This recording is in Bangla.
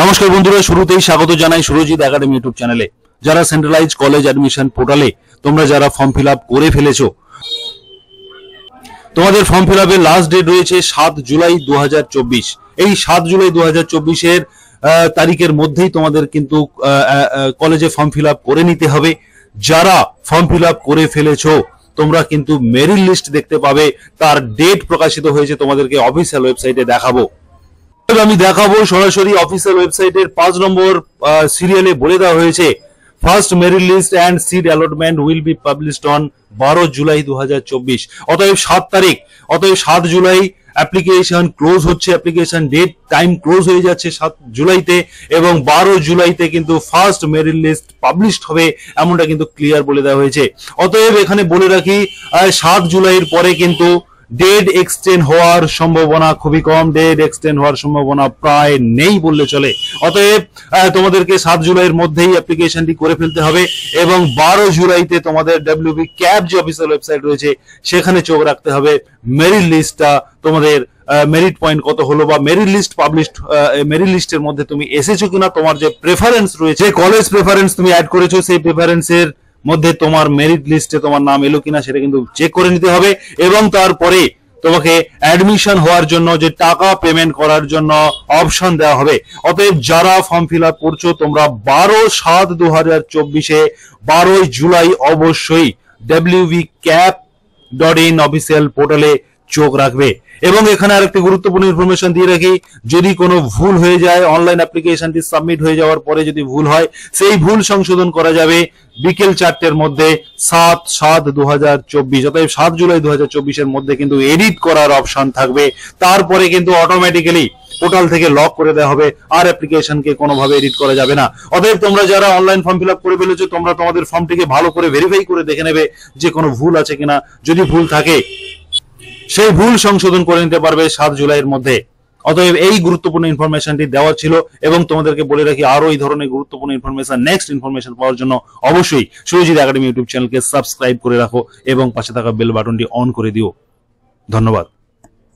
নমস্কার বন্ধুরা, শুরুতেই স্বাগত জানাই সুরজিৎ একাডেমি ইউটিউব চ্যানেলে। যারা সেন্ট্রালাইজ কলেজ অ্যাডমিশন পোর্টালে তোমরা যারা ফর্ম ফিল আপ করে ফেলেছো, তোমাদের ফর্ম ফিল আপের লাস্ট ডেট রয়েছে 7 জুলাই 2024। এই 7 জুলাই 2024 এর তারিখের মধ্যেই তোমাদের কিন্তু কলেজে ফর্ম ফিল আপ করে নিতে হবে। যারা ফর্ম ফিল আপ করে ফেলেছো তোমরা কিন্তু মেরিট লিস্ট দেখতে পাবে, তার ডেট প্রকাশিত হয়েছে, তোমাদেরকে অফিসিয়াল ওয়েবসাইটে দেখাবো। আমি দেখাবো সরাসরি অফিসিয়াল ওয়েবসাইটের 5 নম্বর সিরিয়ালে বলে দেওয়া হয়েছে, first merit list and seat allotment will be published on 12 July 2024। অতএব 7 তারিখ, অতএব 7 জুলাই অ্যাপ্লিকেশন ক্লোজ হচ্ছে, অ্যাপ্লিকেশন ডেট টাইম ক্লোজ হয়ে যাচ্ছে 7 জুলাইতে, এবং 12 জুলাইতে কিন্তু ফার্স্ট মেরিট লিস্ট পাবলিশড হবে, এমনটা কিন্তু ক্লিয়ার বলে দেওয়া হয়েছে। অতএব এখানে বলে রাখি 7 জুলাইয়ের পরে কিন্তু ডেট এক্সটেন্ড হওয়ার সম্ভাবনা খুবই কম, ডেট এক্সটেন্ড হওয়ার সম্ভাবনা প্রায় নেই বললে চলে। অতএব তোমাদেরকে 7 জুলাইয়ের মধ্যেই অ্যাপ্লিকেশনটি করে ফেলতে হবে, এবং 12 জুলাইতে তোমাদের WB ক্যাব যে অফিসিয়াল ওয়েবসাইট রয়েছে সেখানে চোখ রাখতে হবে। মেরিট লিস্টটা তোমাদের মেরিট পয়েন্ট কত হলো, বা মেরিট লিস্ট পাবলিশড, মেরিট লিস্টের মধ্যে তুমি এসেছো কিনা, তোমার যে প্রেফারেন্স রয়েছে, কলেজ প্রেফারেন্স তুমি অ্যাড করেছো, সেই প্রেফারেন্সের মধ্যে তোমার মেরিট লিস্টে তোমার নাম এলো কিনা সেটা কিন্তু চেক করে নিতে হবে। এবং তারপরে তোমাকে অ্যাডমিশন হওয়ার জন্য যে টাকা পেমেন্ট করার জন্য অপশন দেওয়া হবে। অতএব যারা ফর্ম ফিল আপ করছো তোমরা 12/7/2024 12 জুলাই অবশ্যই wvcap.in অফিসিয়াল পোর্টালে চোখ রাখবে। এবং এখানে আরেকটি গুরুত্বপূর্ণ ইনফরমেশন দিয়ে রাখি, যদি কোনো ভুল হয়ে যায়, অনলাইন অ্যাপ্লিকেশনটি সাবমিট হয়ে যাওয়ার পরে যদি ভুল হয়, সেই ভুল সংশোধন করা যাবে বিকেল 4টের মধ্যে 7/7/2024। অতএব 7 জুলাই 2024 এর মধ্যে কিন্তু এডিট করার অপশন থাকবে। তারপরে কিন্তু অটোমেটিক্যালি পোর্টাল থেকে লক করে দেওয়া হবে, আর অ্যাপ্লিকেশনকে কোনোভাবে এডিট করা যাবে না। অতএব তোমরা যারা অনলাইন ফর্ম ফিল আপ করে ফেলেছো, তোমরা তোমাদের ফর্মটিকে ভালো করে ভেরিফাই করে দেখে নেবে যে কোনো ভুল আছে কিনা। যদি ভুল থাকে সেই ভুল সংশোধন করে নিতে পারবে 7 জুলাইয়ের মধ্যে। অতএব এই গুরুত্বপূর্ণ ইনফরমেশনটি দেওয়া ছিল, এবং তোমাদেরকে বলে রাখি আরো এই ধরনের গুরুত্বপূর্ণ ইনফরমেশন, নেক্সট ইনফরমেশন পাওয়ার জন্য অবশ্যই সুরজিৎ একাডেমি ইউটিউব চ্যানেলকে সাবস্ক্রাইব করে রাখো এবং পাশে থাকা বেল বাটনটি অন করে দিও। ধন্যবাদ।